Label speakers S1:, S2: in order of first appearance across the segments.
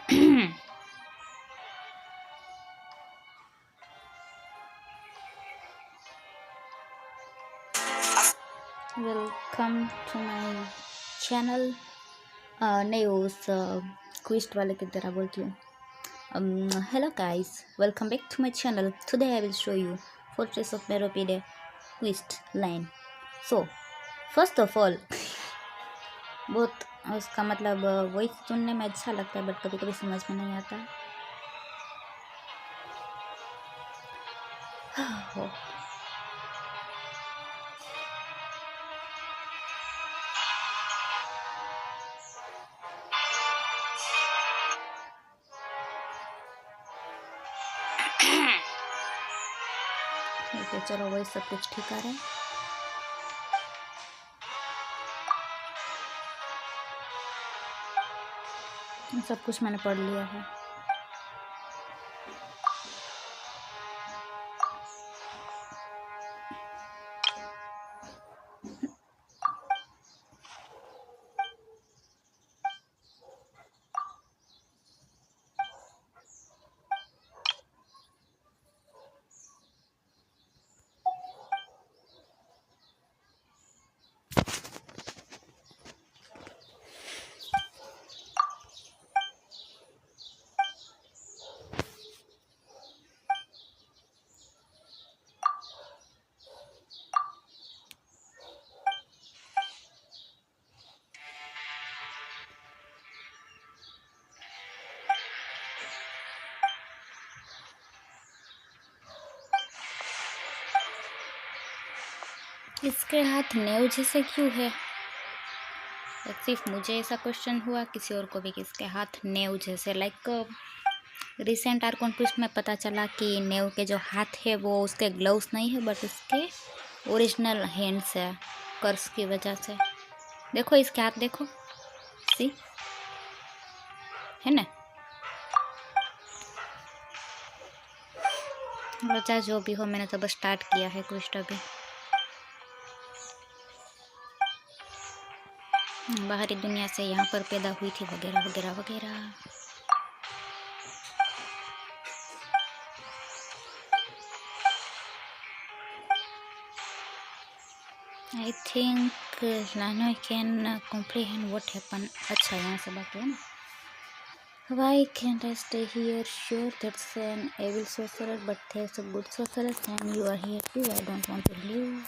S1: Welcome to my channel. नहीं वो उस क्विस्ट वाले की तरह बोलती हूँ. Hello guys, welcome back to my channel. Today I will show you Fortress of Meropide twist line. So first of all, बहुत उसका मतलब वॉइस सुनने में अच्छा लगता है बट कभी कभी समझ में नहीं आता. ठीक है, चलो वही सब कुछ ठीक आ रहा है. सब कुछ मैंने पढ़ लिया है. इसके हाथ नेव जैसे क्यों है? सिर्फ मुझे ऐसा क्वेश्चन हुआ, किसी और को भी किसके हाथ नेव जैसे? लाइक रिसेंट आर्कॉन ट्विस्ट में पता चला कि नेव के जो हाथ है वो उसके ग्लव्स नहीं है बट उसके ओरिजिनल हैंड्स है कर्स की वजह से. देखो इसके हाथ, देखो, सी है ना. चाहे जो भी हो, मैंने तो बस स्टार्ट किया है क्विस्ट अभी. बाहरी दुनिया से यहाँ पर पैदा हुई थी वगैरह वगैरह वगैरह. आई थिंक नानो कैन कॉम्प्रिहेंड व्हाट हैपन. अच्छा, यहाँ से बात है ना. Why can't I stay here? Sure, that's an evil sorcerer, but there's a good sorceress and you are here too. I don't want to leave.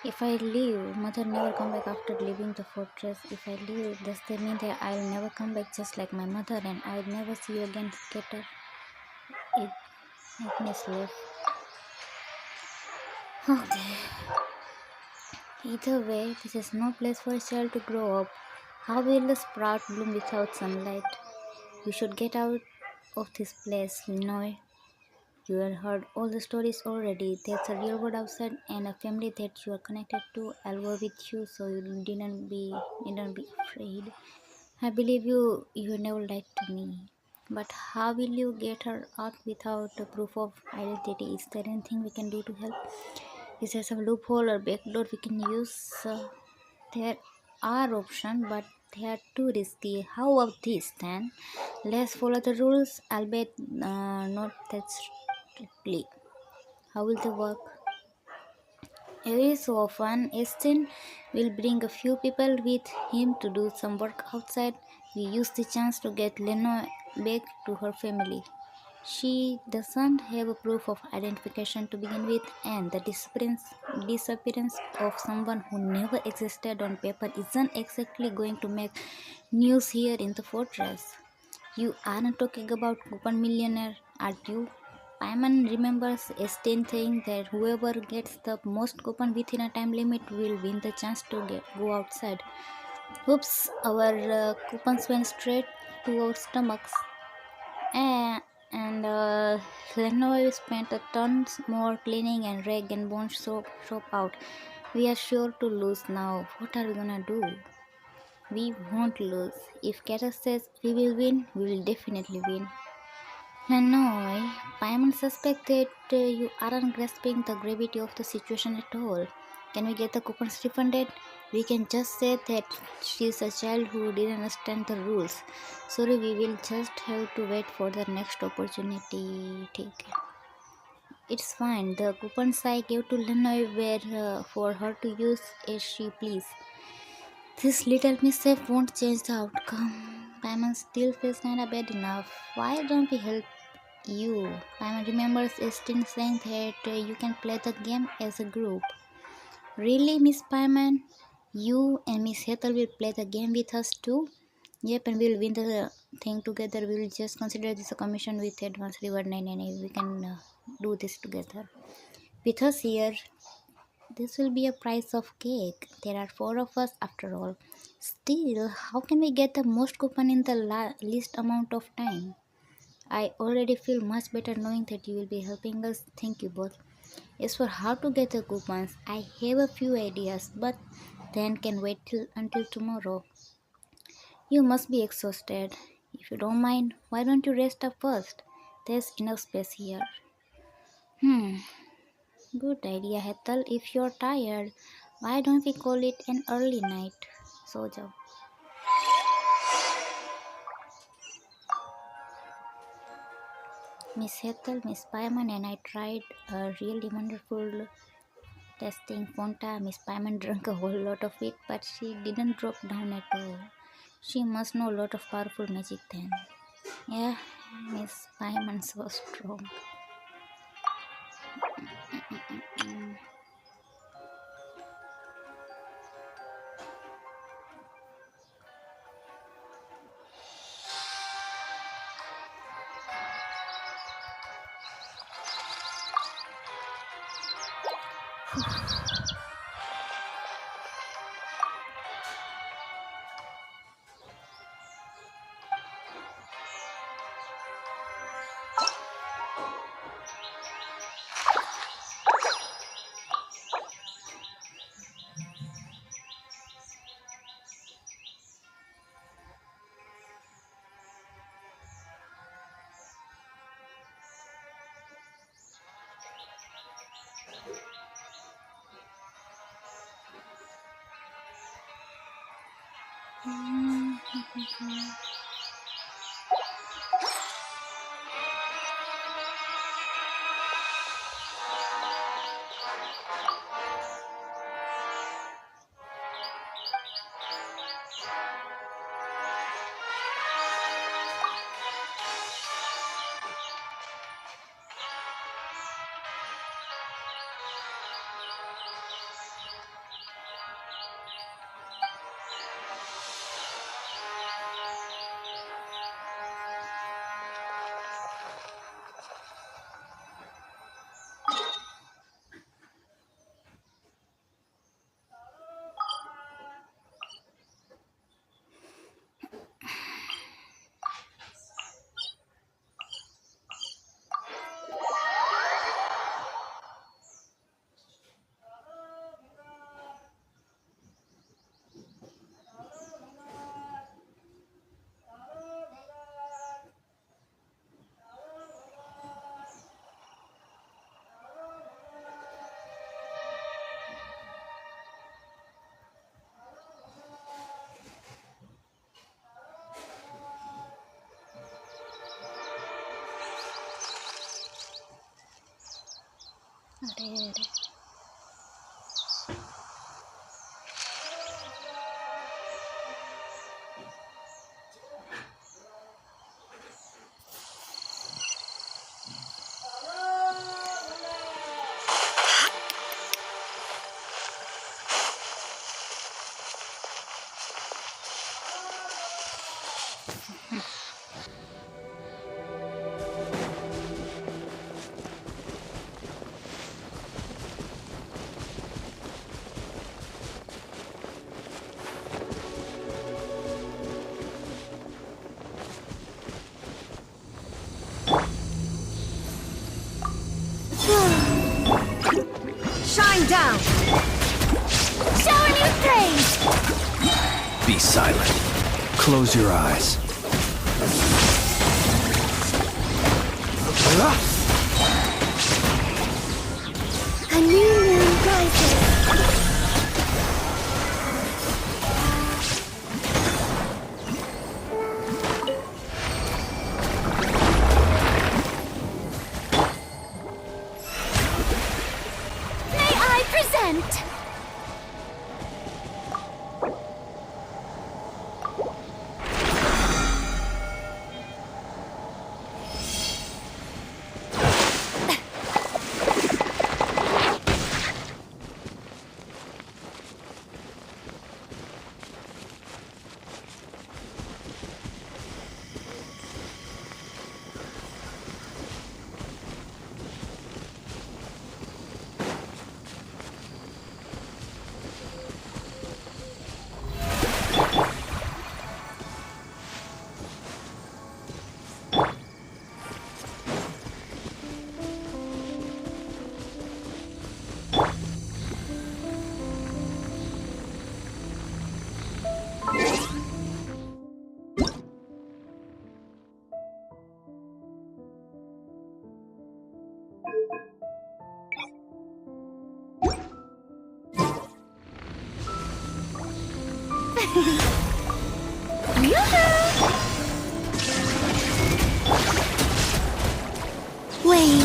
S1: If I leave, mother never come back after leaving the fortress. If I leave, does that mean that I'll never come back just like my mother and I'll never see you again, Skater? Agnes left. Okay. Either way, this is no place for a child to grow up. How will the sprout bloom without sunlight? You should get out of this place, Linoy. You have heard all the stories already. There's a real world outside and a family that you are connected to. I'll go with you so you didn't be afraid. I believe you. You never lied to me. But how will you get her out without a proof of identity? Is there anything we can do to help? Is there some loophole or backdoor we can use? There are options, but they are too risky. How about this then? Let's follow the rules, albeit not that strictly. How will they work? Every so often, Estin will bring a few people with him to do some work outside. We use the chance to get Leno back to her family. She doesn't have a proof of identification to begin with, and the disappearance of someone who never existed on paper isn't exactly going to make news here in the fortress. You aren't talking about coupon millionaire, are you? Paimon remembers Estain saying that whoever gets the most coupon within a time limit will win the chance to go outside. Oops, our coupons went straight to our stomachs. And Lenovo spent a tons more cleaning and rag and bone soap out. We are sure to lose now. What are we gonna do? We won't lose. If Kata says we will win, we will definitely win. Paimon suspects that you aren't grasping the gravity of the situation at all. Can we get the coupons refunded? We can just say that she's a child who didn't understand the rules. Sorry, we will just have to wait for the next opportunity. Take care. It's fine. The coupons I gave to Lena were for her to use as she please. This little mishap won't change the outcome. Paimon still feels kinda bad enough. Why don't we help you? Paimon remembers Estin saying that you can play the game as a group. Really, Miss Paimon? You and Miss Ethel will play the game with us too? Yep, and we'll win the thing together. We'll just consider this a commission with advance reward 998. We can do this together. With us here, this will be a price of cake. There are 4 of us after all. Still, how can we get the most coupon in the least amount of time? I already feel much better knowing that you will be helping us. Thank you both. As for how to get the coupons, I have a few ideas, but then can wait until tomorrow. You must be exhausted. If you don't mind, why don't you rest up first? There's enough space here. Good idea, Hethel. If you're tired, why don't we call it an early night? Sojo. Miss Hethel, Miss Paimon, and I tried a really wonderful testing Fonta. Miss Paimon drank a whole lot of it, but she didn't drop down at all. She must know a lot of powerful magic then. Yeah, Miss Paimon so strong. अरे
S2: Shine down! Shower new praise!
S3: Be silent. Close your eyes.
S2: A new moon rises. Wayne.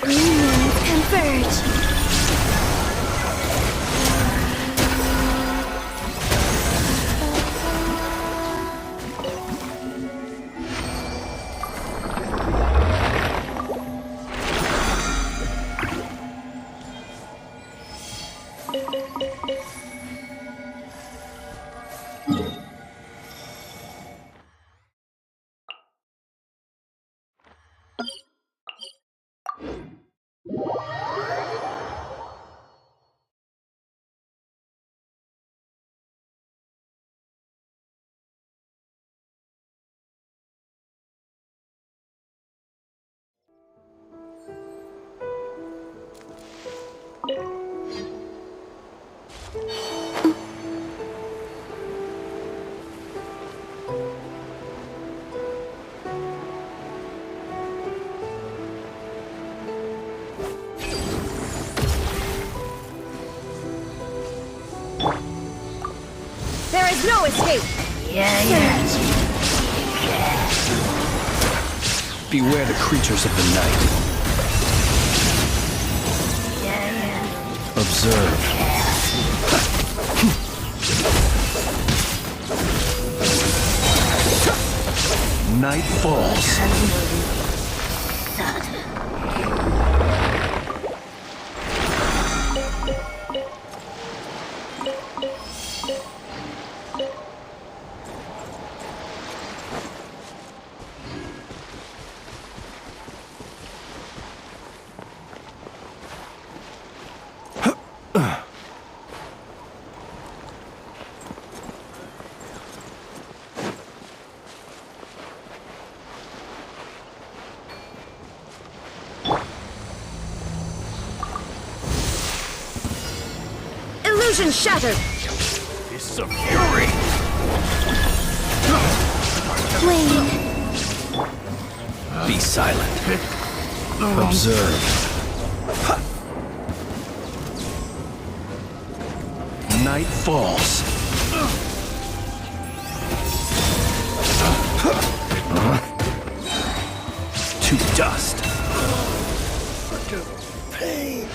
S2: Unions converge. There is no escape!
S3: Beware the creatures of the night. Observe. Night falls.
S2: Illusion shattered!
S3: Fists of fury.
S2: Wayne.
S3: Be silent. Observe. Night falls. To dust. Pain.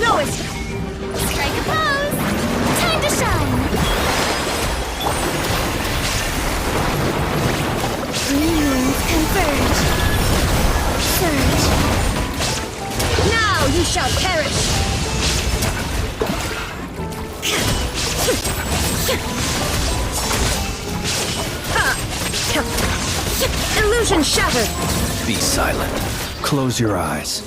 S2: no escape.
S4: Strike a pose! Time to shine!
S2: Three moons converge. Surge. Now you shall perish. Illusion shattered.
S3: Be silent. Close your eyes.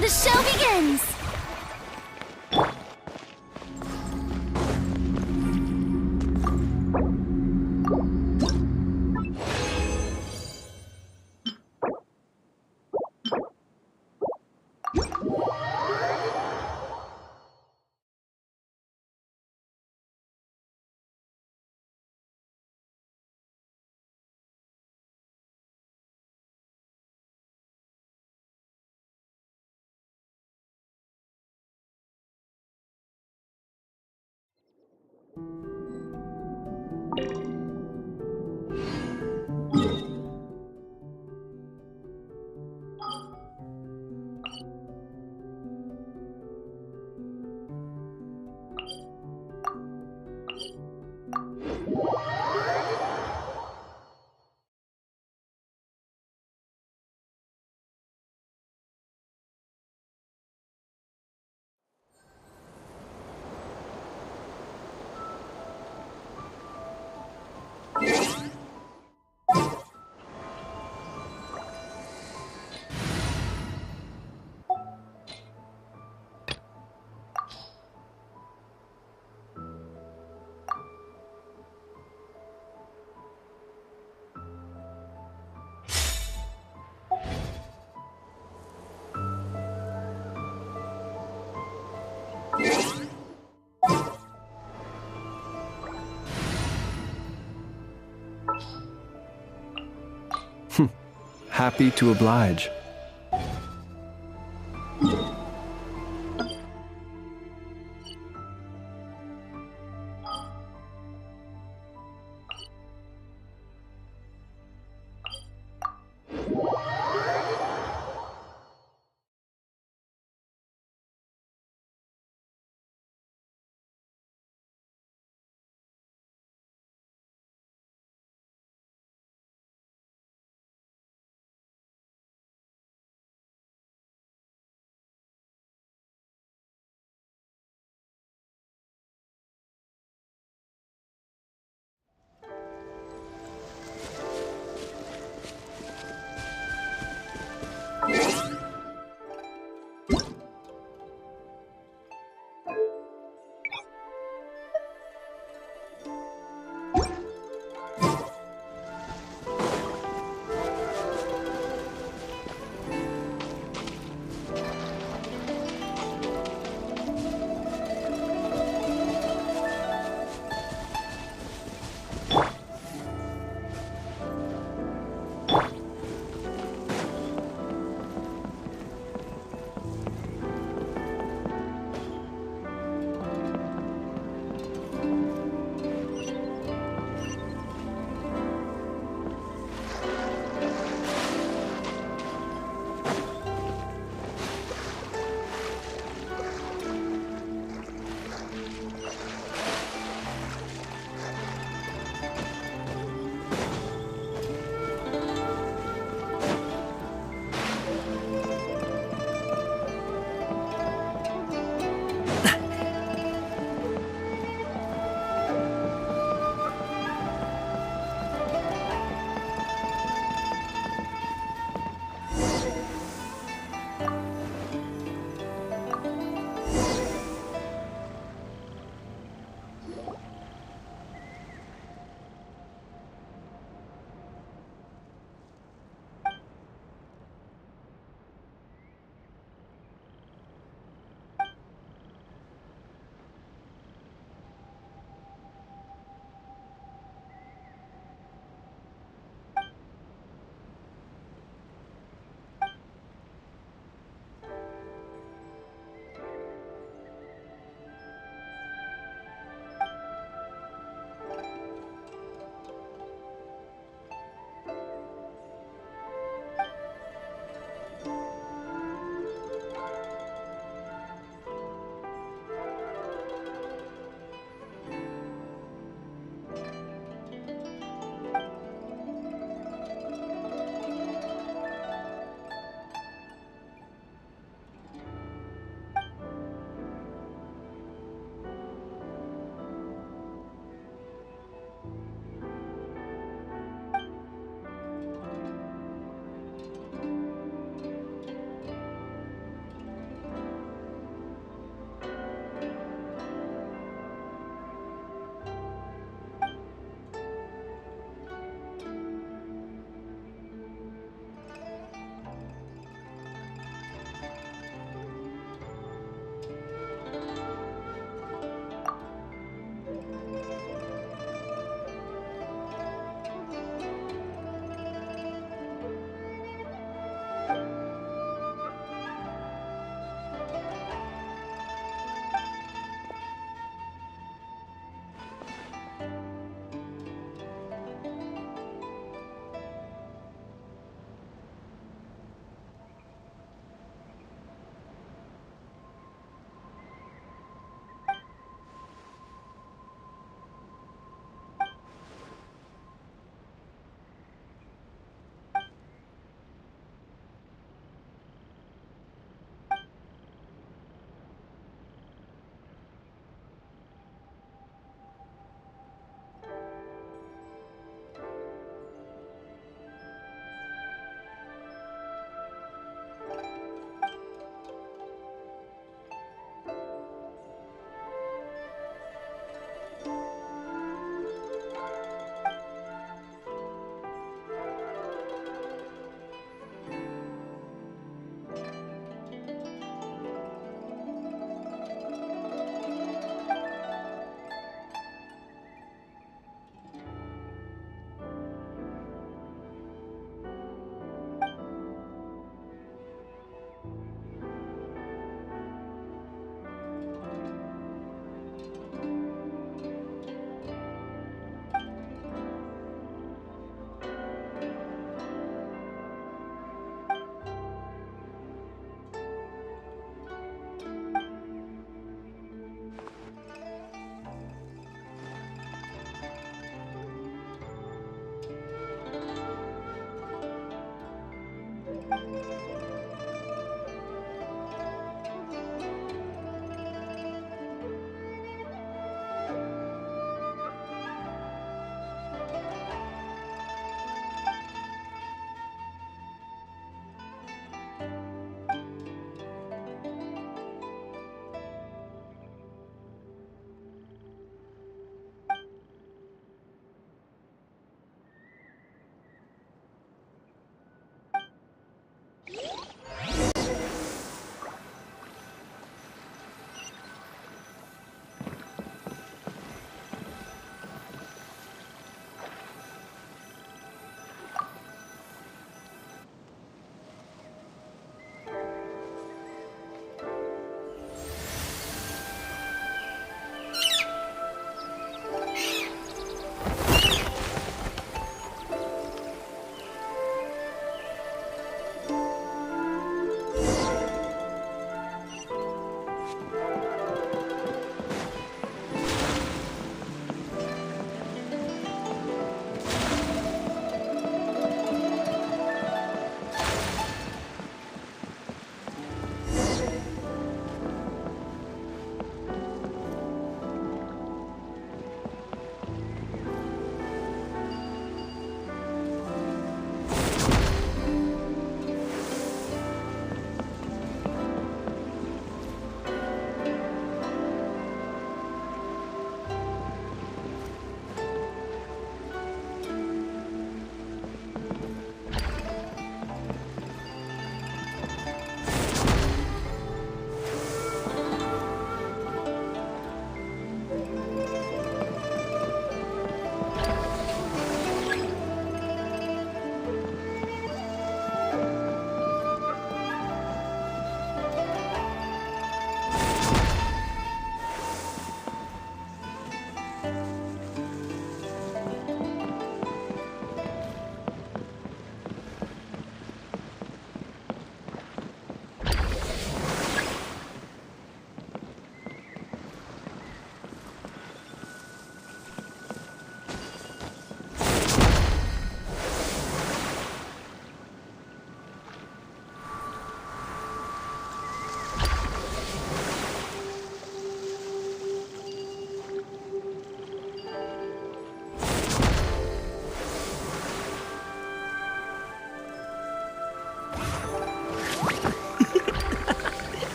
S4: The show begins!
S3: Happy to oblige.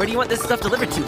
S5: Where do you want this stuff delivered to?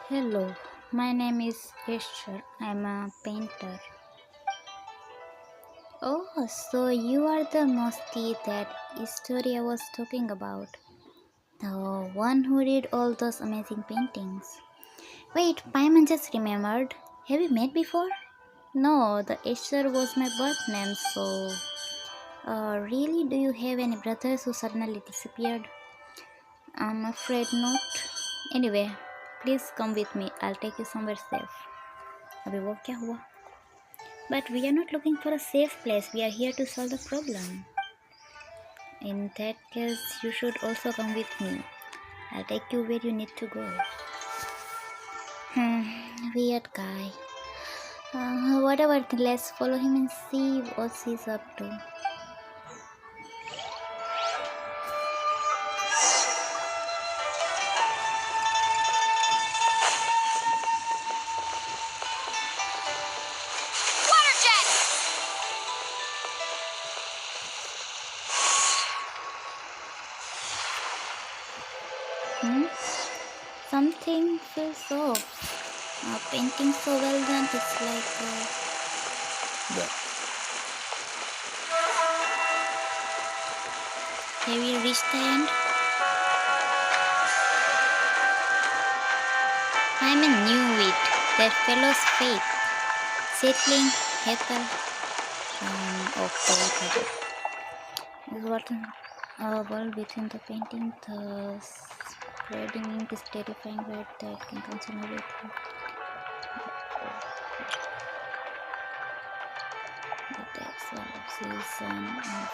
S1: Hello, my name is Esther. I'm a painter. Oh, so you are the Mosti that Historia was talking about. The one who did all those amazing paintings. Wait, Paimon just remembered. Have we met before? No, the Esther was my birth name, so. Really, do you have any brothers who suddenly disappeared? I'm afraid not. Anyway, please come with me. I'll take you somewhere safe. अबे वो क्या हुआ? But we are not looking for a safe place. We are here to solve the problem. In that case, you should also come with me. I'll take you where you need to go. Weird guy. Whatever, let's follow him and see what he's up to.
S4: Water jet!
S1: Something feels off. Painting so well done, it's like. Bleh. Have we reached the end? I knew it. That fellow's fate. Settling, Heather, okay. This what a world between the painting, the spreading ink is terrifying red that can consume everything. The text of season and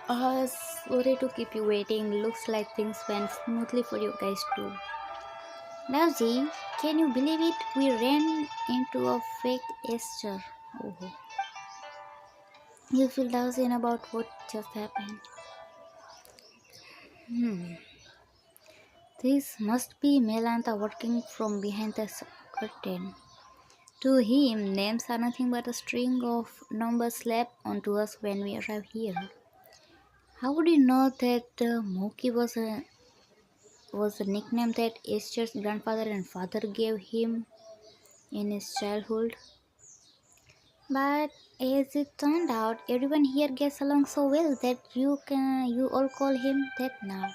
S1: Sorry to keep you waiting. Looks like things went smoothly for you guys too. Nowzy, can you believe it? We ran into a fake Esther. Oh, you feel doubting about what just happened. Hmm. This must be Melantha working from behind the curtain. To him, names are nothing but a string of numbers slapped onto us when we arrive here. How would you know that Moki was a nickname that Esther's grandfather and father gave him in his childhood? But as it turned out, everyone here gets along so well that you all call him that now.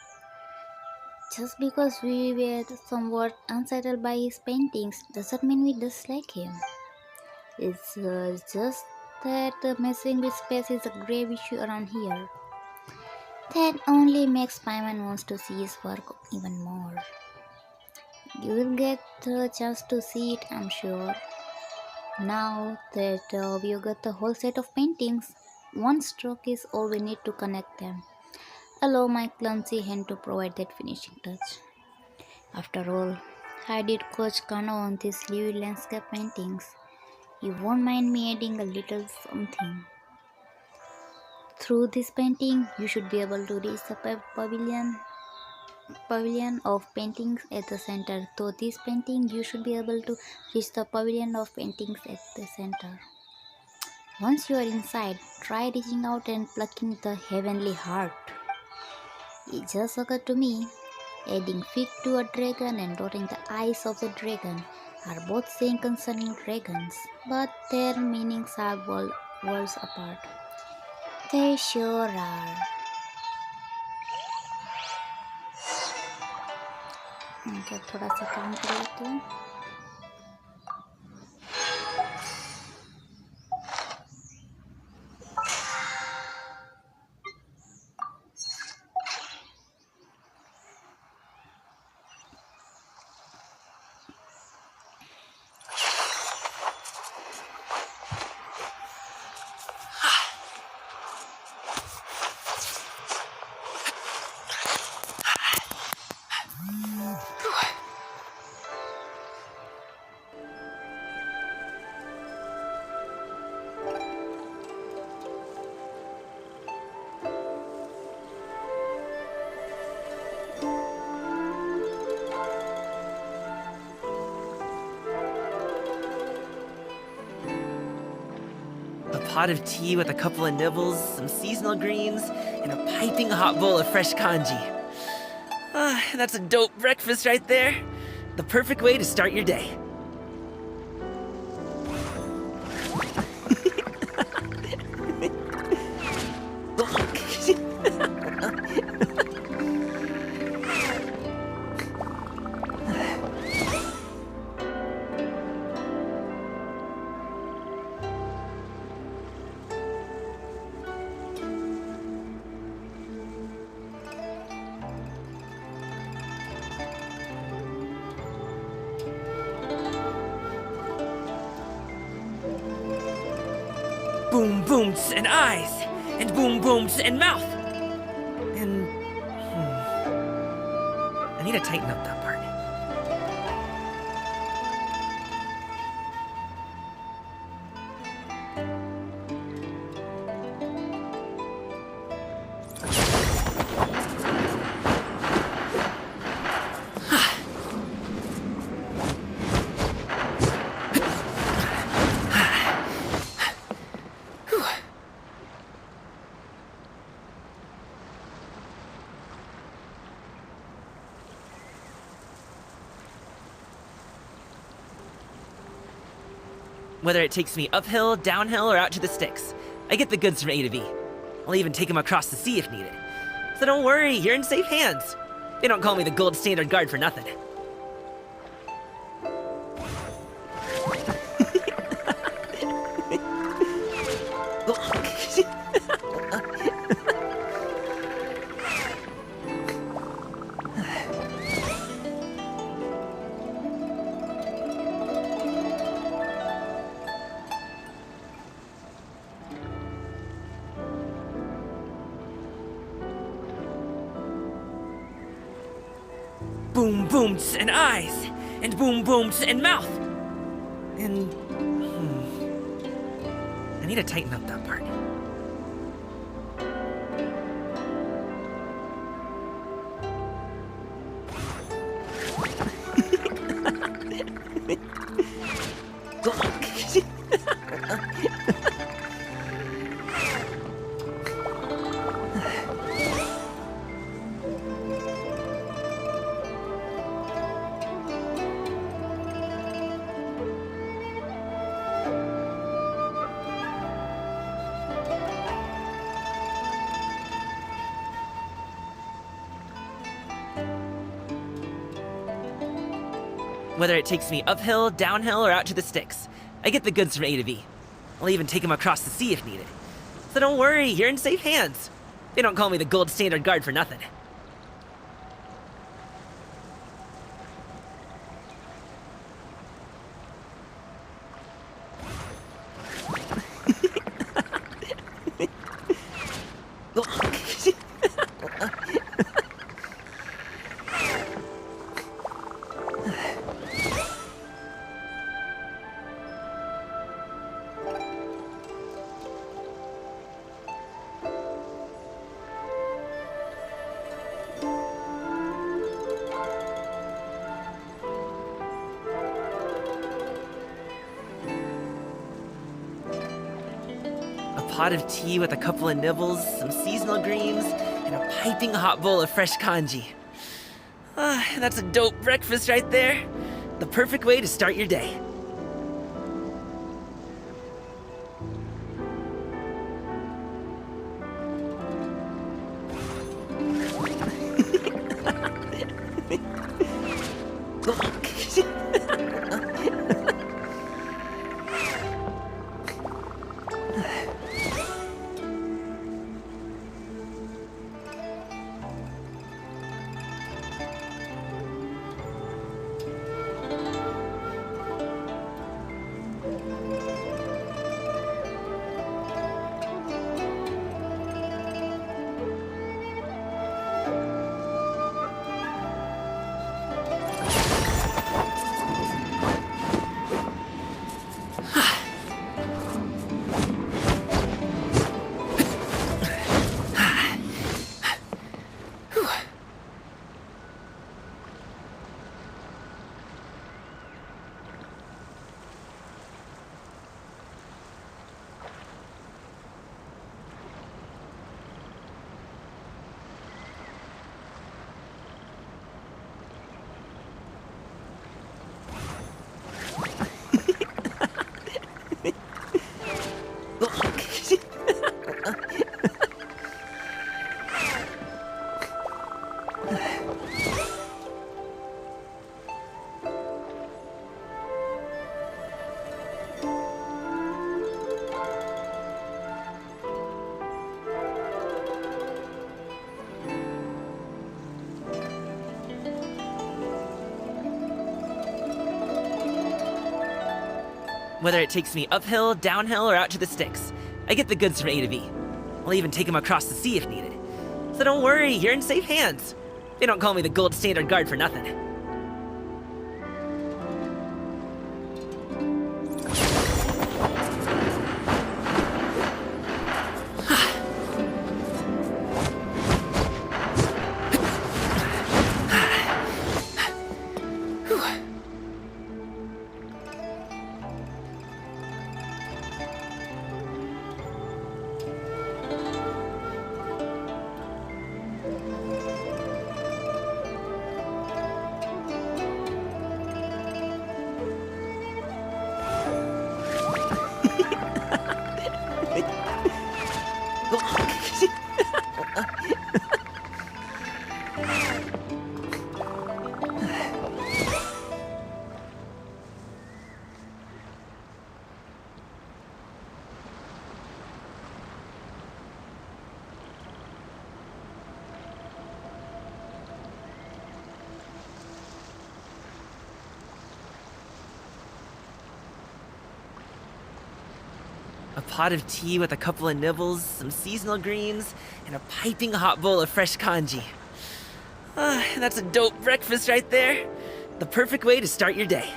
S1: Just because we were somewhat unsettled by his paintings doesn't mean we dislike him. It's just that messing with space is a grave issue around here. That only makes Paimon wants to see his work even more. You will get the chance to see it, I'm sure. Now that we've got the whole set of paintings, one stroke is all we need to connect them. Allow my clumsy hand to provide that finishing touch. After all, I did coach Kano on these live landscape paintings. You won't mind me adding a little something. Through this painting, you should be able to reach the pavilion of paintings at the center. Through this painting, you should be able to reach the pavilion of paintings at the center. Once you are inside, try reaching out and plucking the heavenly heart. It just occurred to me, adding feet to a dragon and dotting the eyes of the dragon are both saying concerning dragons, but their meanings are worlds apart. They sure are. Okay, थोड़ा सा काम कर लेते हैं.
S5: A pot of tea with a couple of nibbles, some seasonal greens, and a piping hot bowl of fresh kanji. That's a dope breakfast right there. The perfect way to start your day. Boom booms and eyes, and boom booms and mouth. And I need to tighten up that part. Whether it takes me uphill, downhill, or out to the sticks, I get the goods from A to B. I'll even take them across the sea if needed. So don't worry, you're in safe hands. They don't call me the gold standard guard for nothing. boom booms and eyes, and boom booms and mouth. And I need to tighten up that part. Whether it takes me uphill, downhill, or out to the sticks, I get the goods from A to B. I'll even take them across the sea if needed. So don't worry, you're in safe hands. They don't call me the gold standard guard for nothing. A pot of tea with a couple of nibbles, some seasonal greens, and a piping hot bowl of fresh kanji. That's a dope breakfast right there. The perfect way to start your day. Whether it takes me uphill, downhill, or out to the sticks, I get the goods from A to B. I'll even take them across the sea if needed. So don't worry, you're in safe hands. They don't call me the gold standard guard for nothing. A pot of tea with a couple of nibbles, some seasonal greens, and a piping hot bowl of fresh kanji. That's a dope breakfast right there. The perfect way to start your day.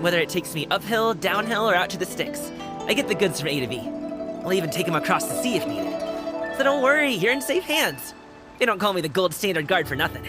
S5: Whether it takes me uphill, downhill, or out to the sticks, I get the goods from A to B. I'll even take them across the sea if needed. So don't worry, you're in safe hands. They don't call me the gold standard guard for nothing.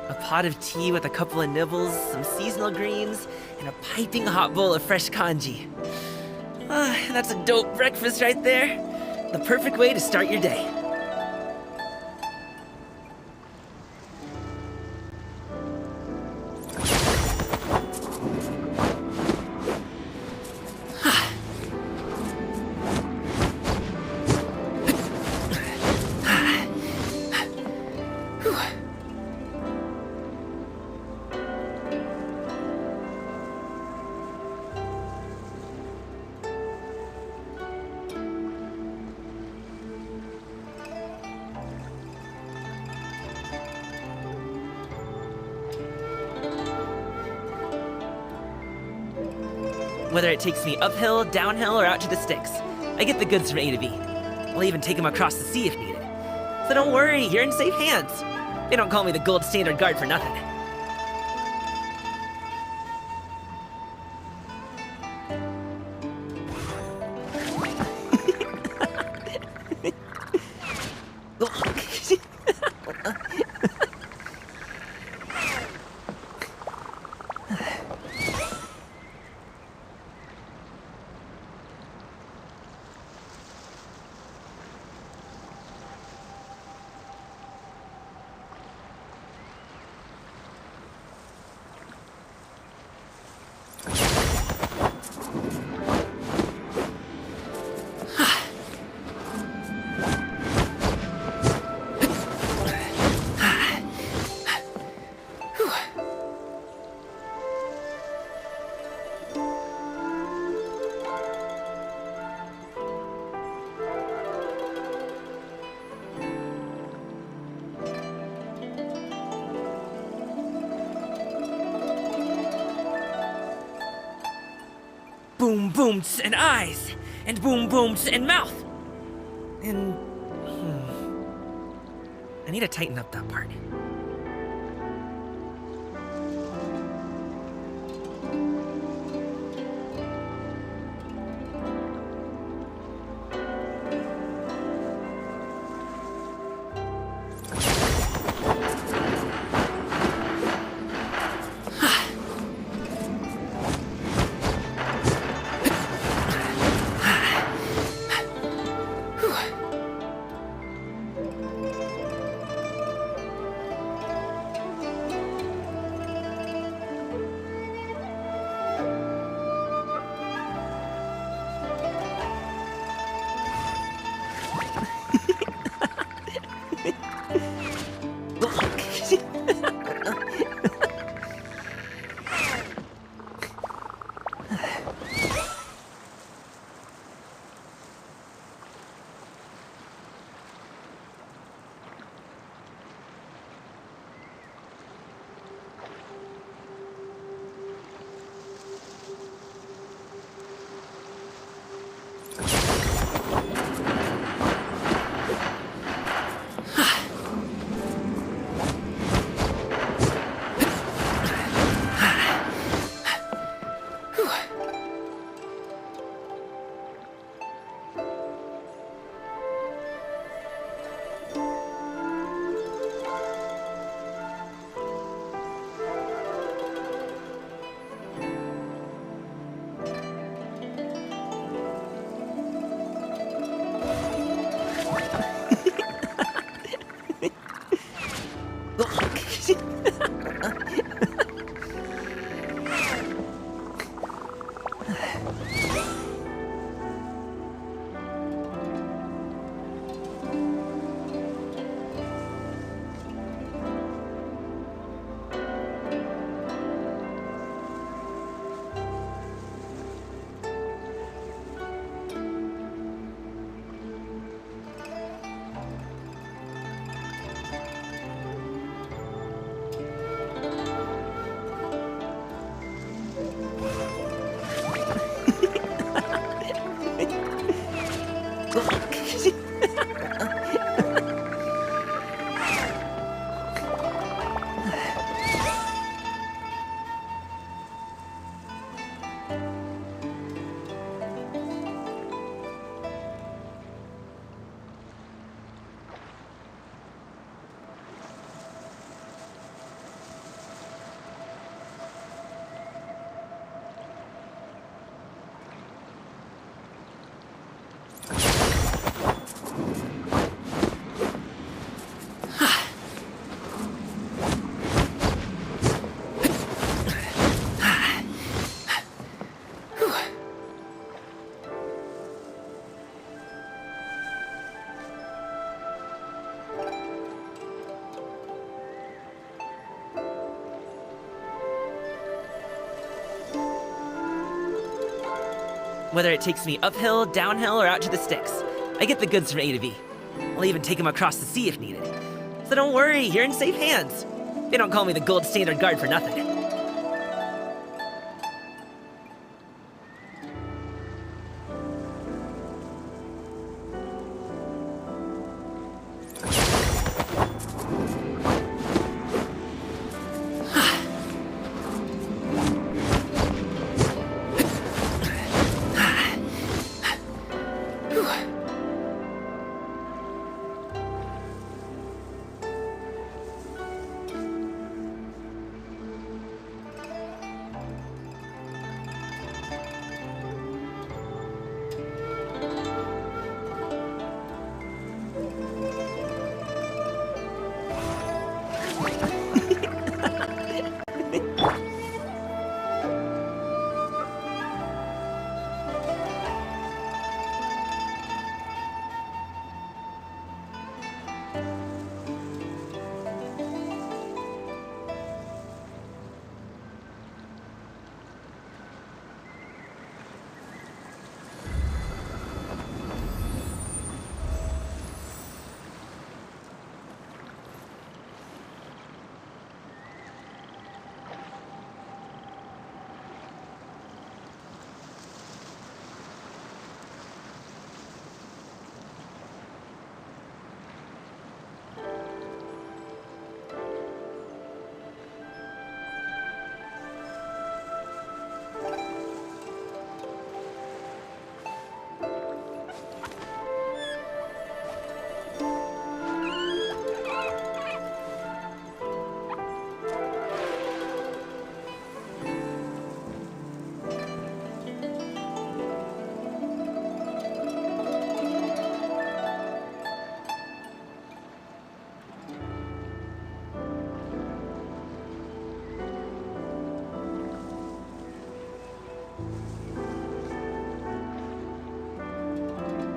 S5: A pot of tea with a couple of nibbles, some seasonal greens, and a piping hot bowl of fresh kanji. That's a dope breakfast right there. The perfect way to start your day. Whether it takes me uphill, downhill, or out to the sticks, I get the goods from A to B. I'll even take them across the sea if needed. So don't worry, you're in safe hands. They don't call me the gold standard guard for nothing. Boom booms and eyes, and boom booms and mouth. And I need to tighten up that part. Whether it takes me uphill, downhill, or out to the sticks, I get the goods from A to B. I'll even take them across the sea if needed. So don't worry, you're in safe hands. They don't call me the gold standard guard for nothing.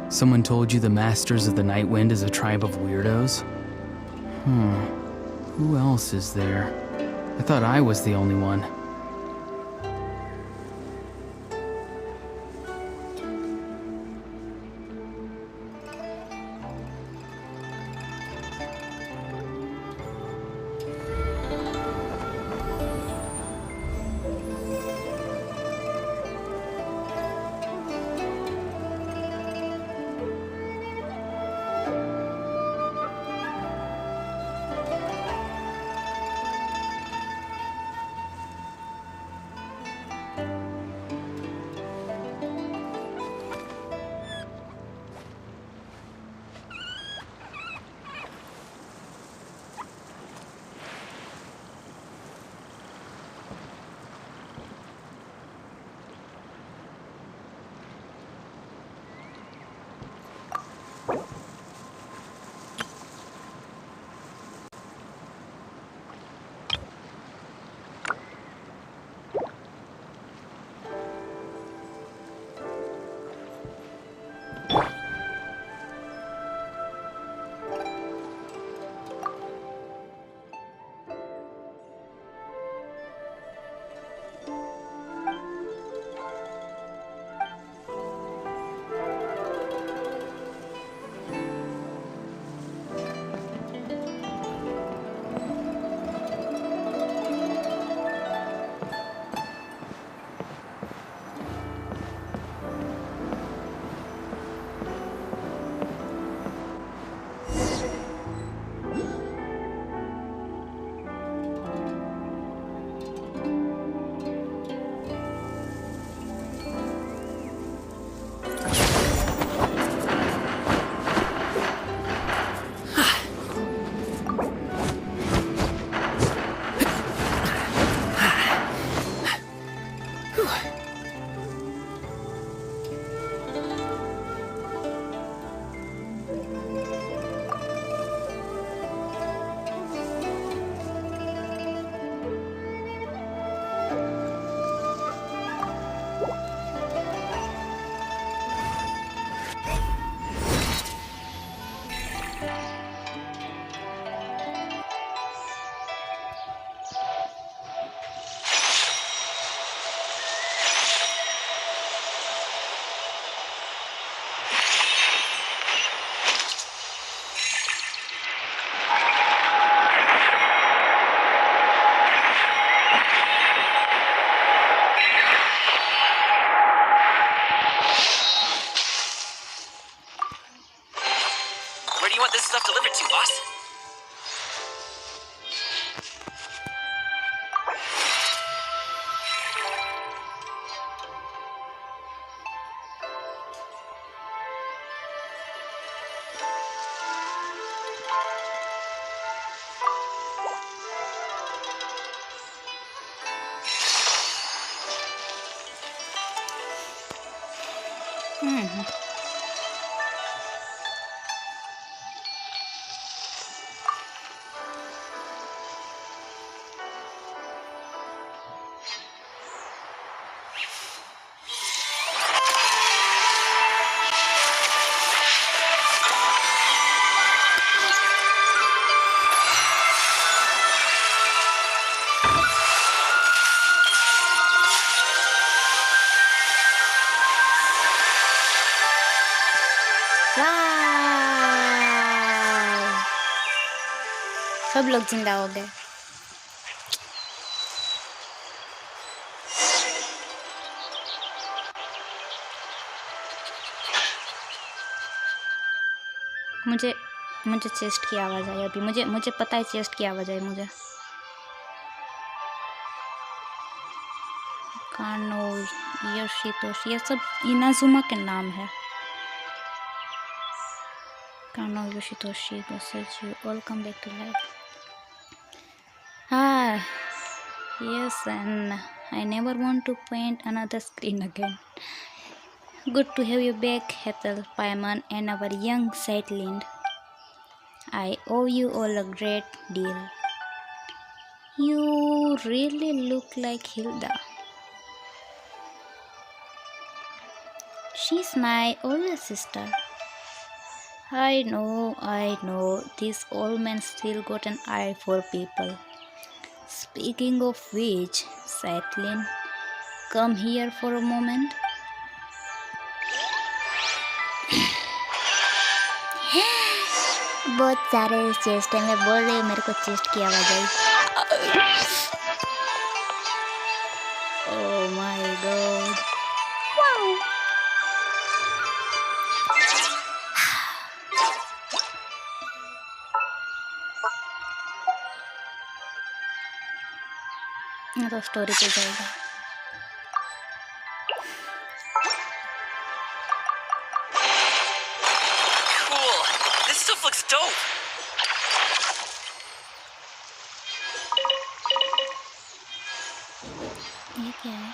S6: Someone told you the Masters of the Night Wind is a tribe of weirdos? Who else is there? I thought I was the only one.
S5: Where do you want this stuff delivered to, boss?
S1: वाह! सब लोग जिंदा हो गए। मुझे मुझे chest की आवाज़ आई अभी। मुझे मुझे पता है चेस्ट की आवाज़ आई मुझे। कानो, योशितोशी, ये सब इनाजुमा के नाम है। Kano, Yoshitoshi, message you all come back to life. Yes, and I never want to paint another screen again. Good to have you back, Ethel, Paimon, and our young Saitlin. I owe you all a great deal. You really look like Hilda. She's my older sister. I know, this old man still got an eye for people. Speaking of which, Saitlin, come here for a moment. बहुत सारे chest है, मैं बोल रही हूँ मेरे को chest की आवाज़ आई। Oh my god. Wow. तो स्टोरी पे जाएगा।
S5: Cool. This stuff looks dope.
S1: ये क्या है?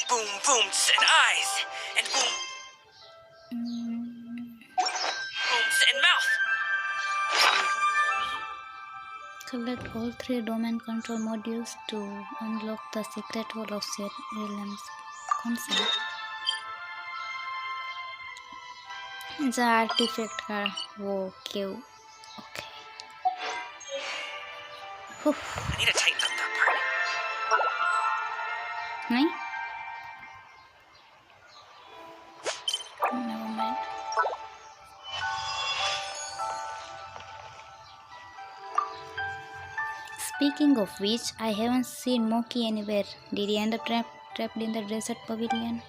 S5: Boom, booms, and eyes. And boom, booms, and mouth.
S1: Select all 3 domain control modules to unlock the secret hall of Serena's concept. The artifact का वो क्यों? Okay.
S5: I need to tighten up that part.
S1: नहीं? Never mind. Speaking of which, I haven't seen Moki anywhere. Did he end up trapped in the desert pavilion?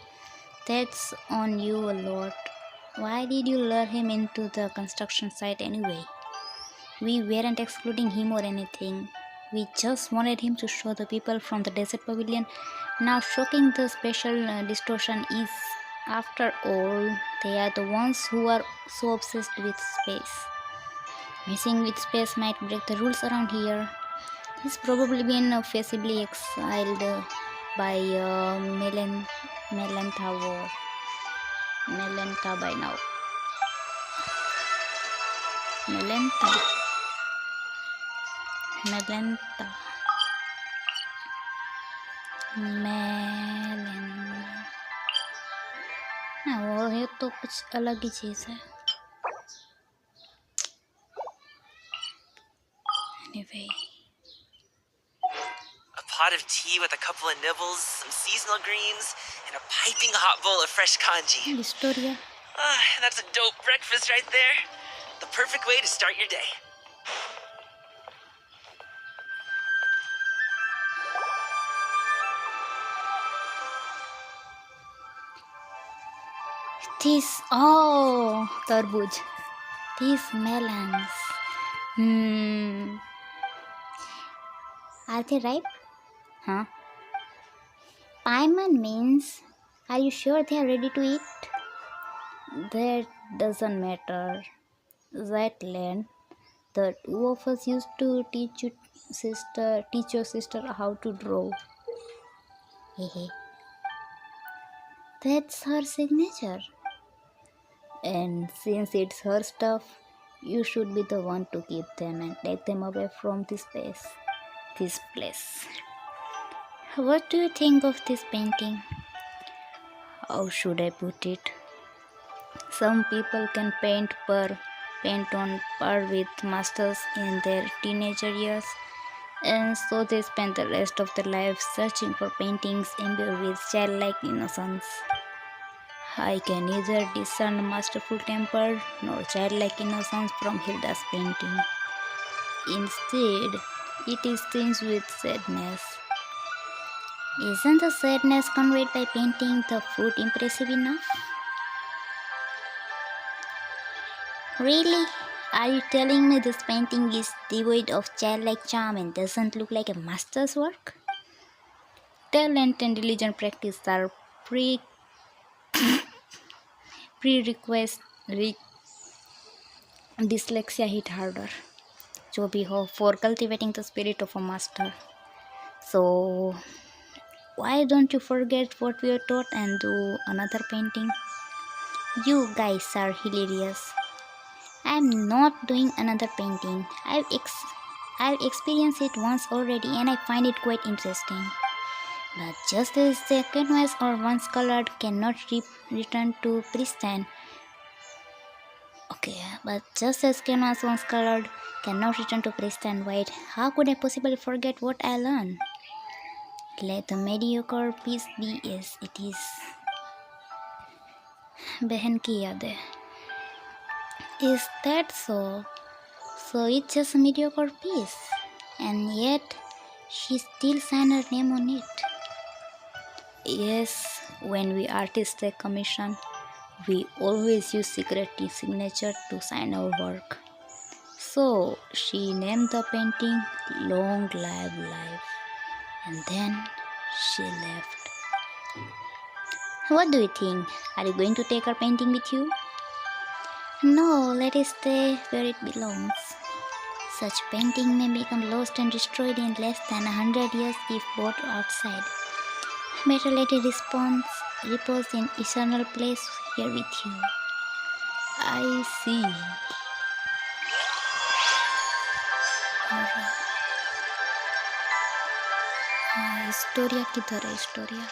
S1: That's on you a lot. Why did you lure him into the construction site anyway? We weren't excluding him or anything. We just wanted him to show the people from the desert pavilion. Now shocking the special distortion is, after all, they are the ones who are so obsessed with space. Messing with space might break the rules around here. He's probably been forcibly exiled by Melantha by now. Melantha. और ये तो कुछ अलग ही चीज़ है. Anyway.
S5: A pot of tea with a couple of nibbles, some seasonal greens, and a piping hot bowl of fresh kanji.
S1: Historia.
S5: That's a dope breakfast right there. The perfect way to start your day.
S1: Tarbooj. These melons. Are they ripe? Huh? Paimon means, are you sure they are ready to eat? That doesn't matter. That land, the two of us used to teach your sister how to draw. Hehe. That's her signature. And since it's her stuff, you should be the one to keep them and take them away from this place. What do you think of this painting? How should I put it? Some people can paint on par with masters in their teenager years, and so they spend the rest of their life searching for paintings imbued with childlike innocence. I can neither discern masterful temper nor childlike innocence from Hilda's painting. Instead, it is tinged with sadness. Isn't the sadness conveyed by painting the fruit impressive enough? Really? Are you telling me this painting is devoid of childlike charm and doesn't look like a master's work? Talent and diligent practice are prerequisite. Dyslexia hit harder. जो भी हो, for cultivating the spirit of a master. So, why don't you forget what we were taught and do another painting? You guys are hilarious. I'm not doing another painting. I've experienced it once already and I find it quite interesting. But just as the canvas or once colored cannot return to pristine. Okay, but just as canvas once colored cannot return to pristine white, how could I possibly forget what I learned? Let the mediocre piece be as it is. बहन की यादें. Is that so? So it's just a mediocre piece, and yet she still signed her name on it. Yes, when we artists take commission, we always use secret signature to sign our work. So she named the painting Long Live Life, and then she left. What do you think? Are you going to take her painting with you? No, let it stay where it belongs. Such painting may become lost and destroyed in less than 100 years if bought outside. Better let it repose in eternal place here with you. I see. Historia किधर है? Historia.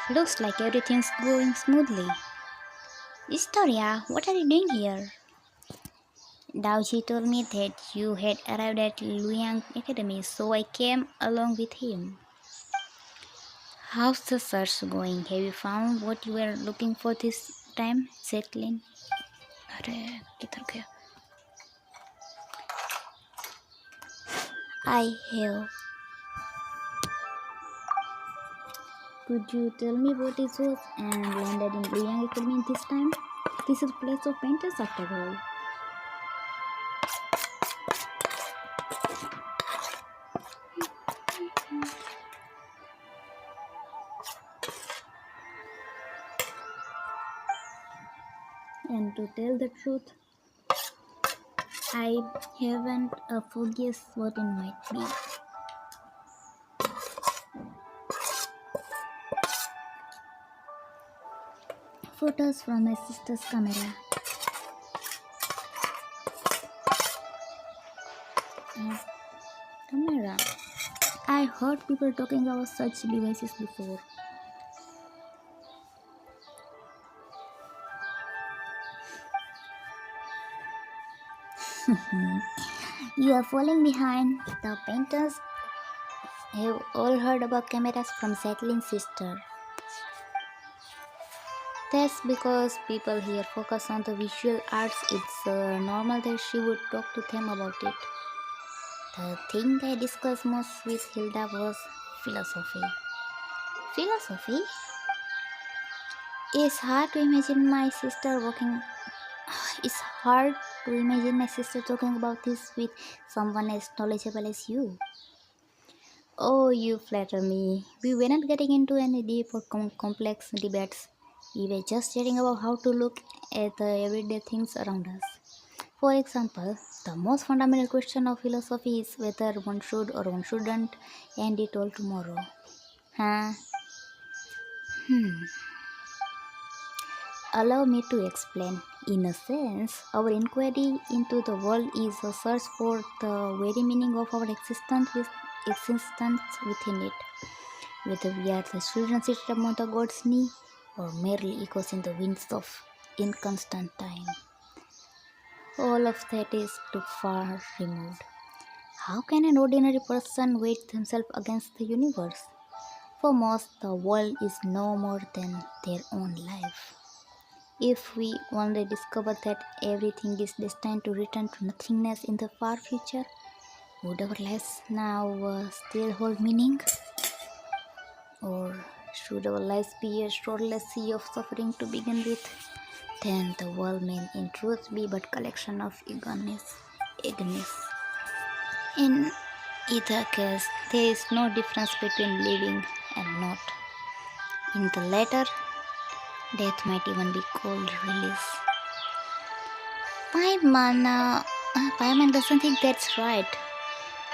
S1: Looks like everything's going smoothly. Historia, what are you doing here? Daoji told me that you had arrived at Luoyang Academy, so I came along with him. How's the search going? Have you found what you were looking for this time, Zetlin? अरे किधर गया? I have. Could you tell me what it was and landed in Luoyang Academy this time? This is a place of painters after all. And to tell the truth, I haven't a full guess what it might be. Photos from my sister's camera. Camera. I heard people talking about such devices before. You are falling behind. The painters have all heard about cameras from Zetlin's sister. That's because people here focus on the visual arts. It's normal that she would talk to them about it. The thing I discussed most with Hilda was philosophy. Philosophy? It's hard to imagine my sister walking. It's hard to imagine my sister talking about this with someone as knowledgeable as you. Oh, you flatter me. We weren't getting into any deep or complex debates. We were just chatting about how to look at the everyday things around us. For example, the most fundamental question of philosophy is whether one should or one shouldn't end it all tomorrow. Huh? Allow me to explain. In a sense, our inquiry into the world is a search for the very meaning of our existence within it. Whether we are the children seated among the God's knee or merely echoes in the winds of inconstant time. All of that is too far removed. How can an ordinary person weigh themselves against the universe? For most, the world is no more than their own life. If we only discover that everything is destined to return to nothingness in the far future, would our lives now still hold meaning? Or should our lives be a shoreless sea of suffering to begin with? Then the world may in truth be but collection of eagerness. In either case, there is no difference between living and not. In the latter, death might even be called release. Paimon doesn't think that's right.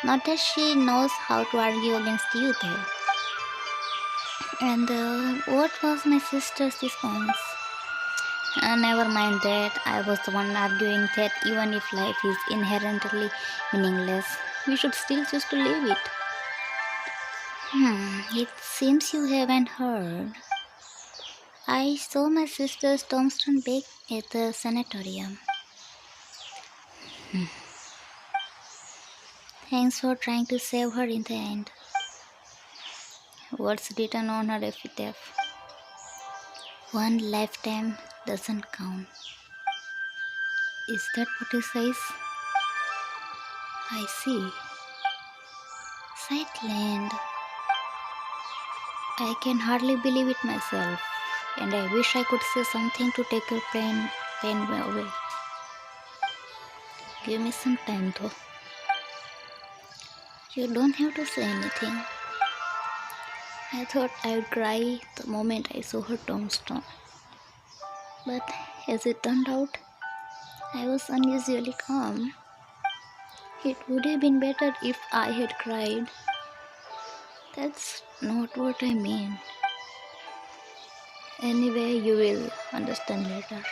S1: Not that she knows how to argue against you though. And what was my sister's response? Never mind that. I was the one arguing that even if life is inherently meaningless, we should still choose to live it. It seems you haven't heard. I saw my sister's tombstone back at the sanatorium. Thanks for trying to save her in the end. What's written on her epitaph? One lifetime doesn't count. Is that what it says? I see. Sightland. I can hardly believe it myself, and I wish I could say something to take your pain away. Give me some time though. You don't have to say anything. I thought I would cry the moment I saw her tombstone. But as it turned out, I was unusually calm. It would have been better if I had cried. That's not what I mean. Anyway, you will understand later.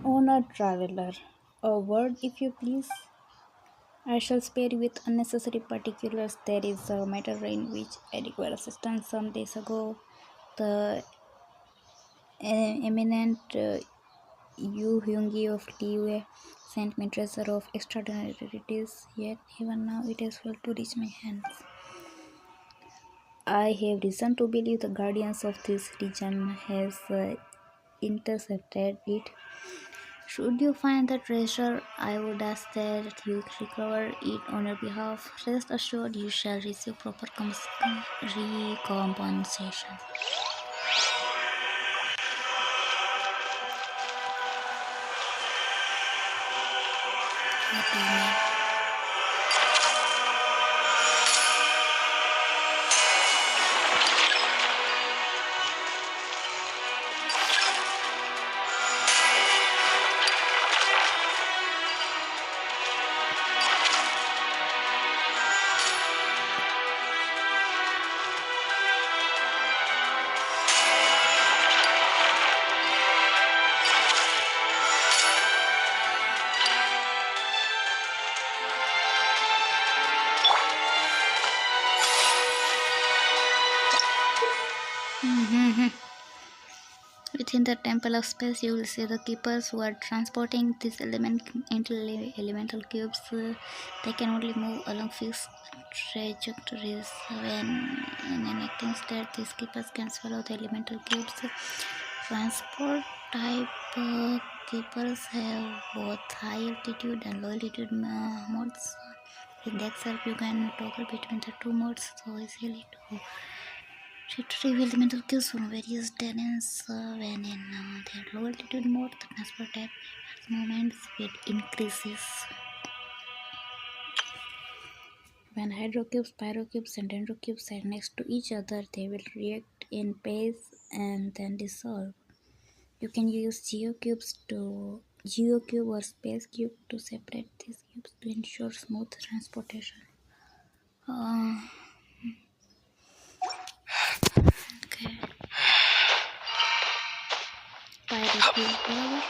S1: Honored traveler, a word if you please. I shall spare you with unnecessary particulars. There is a matter in which I require assistance some days ago. The eminent Yu Hyungi of Liwe sent me treasure of extraordinary rarities, yet even now it has failed to reach my hands. I have reason to believe the guardians of this region has intercepted it. Should you find the treasure, I would ask that you recover it on your behalf. Rest assured you shall receive proper recompensation. What do you mean? Within the temple of space, you will see the keepers who are transporting these elemental cubes. They can only move along fixed trajectories. When in an acting state, these keepers can swallow the elemental cubes. Transport type keepers have both high altitude and low altitude modes. With that self, you can toggle between the two modes so easily to retrieve elemental cues from various terrains. When in their low altitude mode, the transport type movement speed increases. When hydrocubes, pyrocubes, and dendrocubes are next to each other, they will react in phase and then dissolve. You can use geocube or space cube to separate these cubes to ensure smooth transportation. Uh, okay. Pyrocube, बराबर.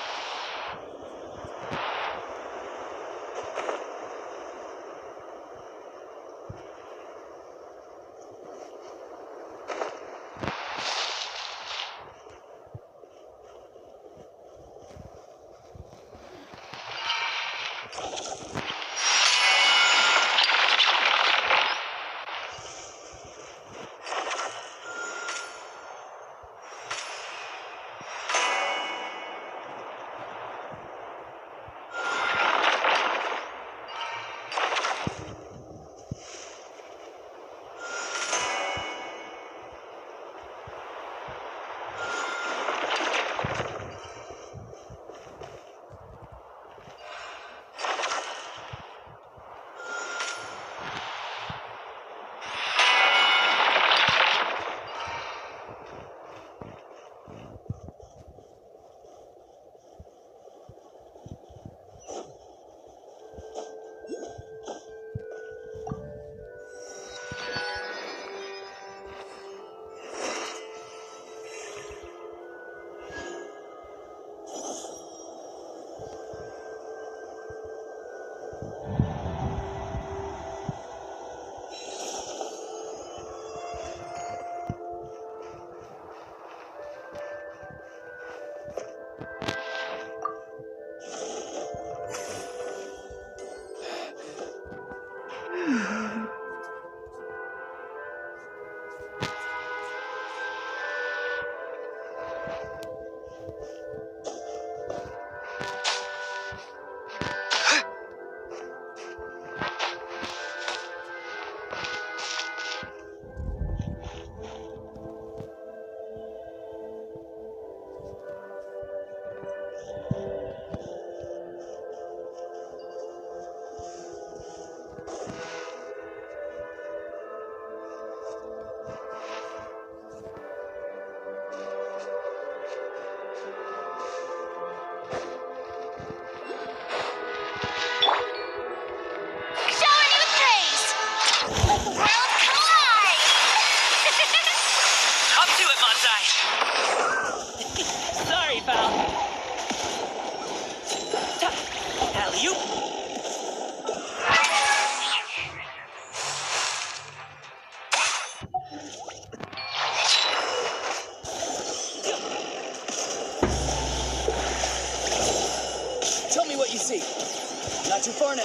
S7: Not too far now.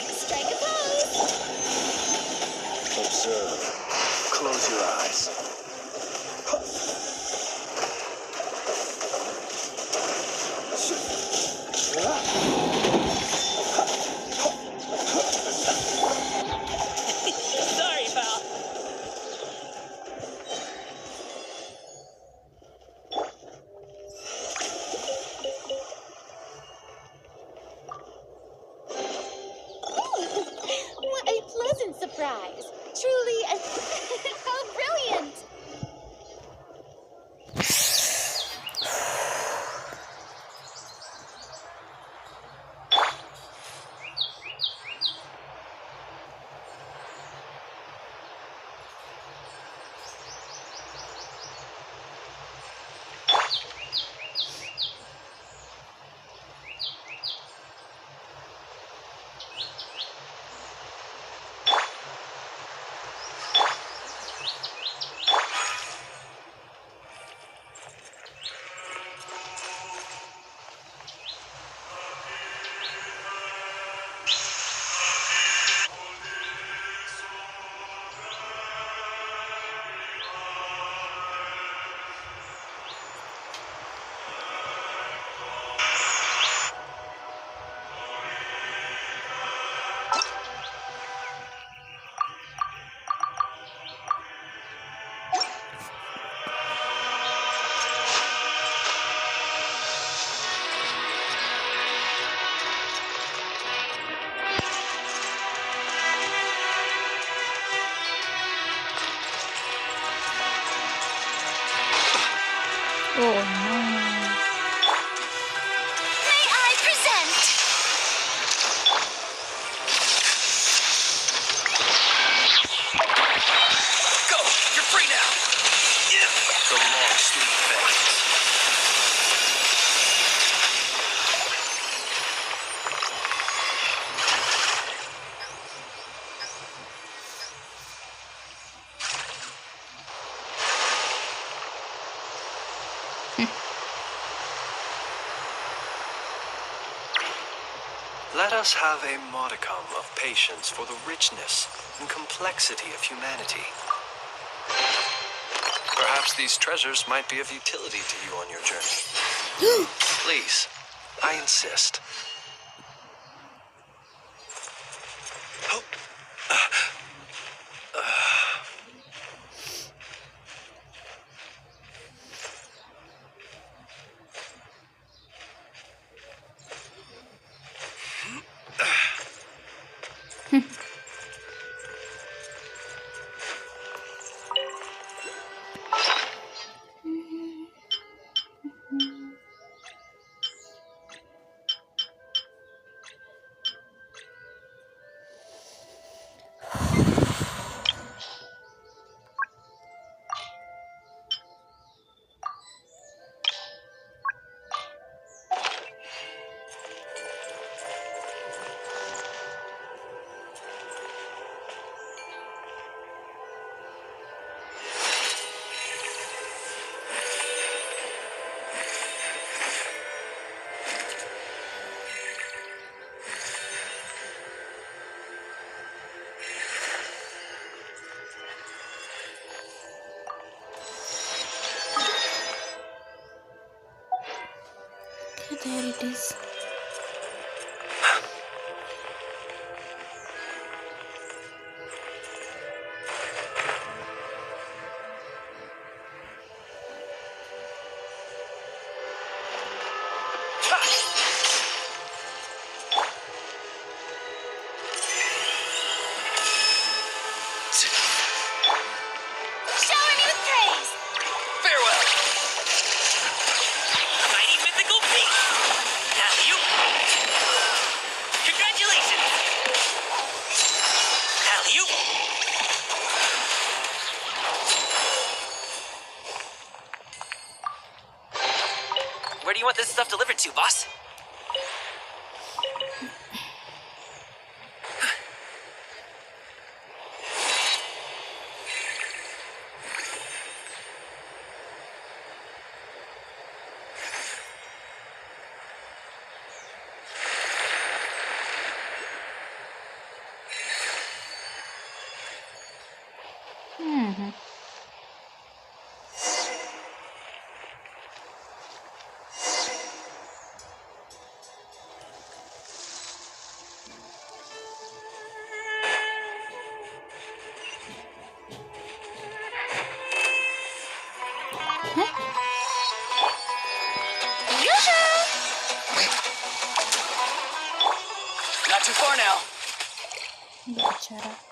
S4: Strike a pose.
S3: Observe. Close your eyes.
S7: Sorry, pal.
S4: What a pleasant surprise. Truly, how brilliant.
S1: Oh no.
S4: May I present?
S3: Go! You're free now! The long, sweet fangs. Let us have a modicum of patience for the richness and complexity of humanity. Perhaps these treasures might be of utility to you on your journey. Please, I insist.
S1: There it is.
S4: Shower me with praise.
S3: Farewell!
S5: Mighty mythical beast! Alley-oop! Congratulations! Alley-oop! Where do you want this stuff delivered to, boss?
S7: Not too far now.
S1: Bicara.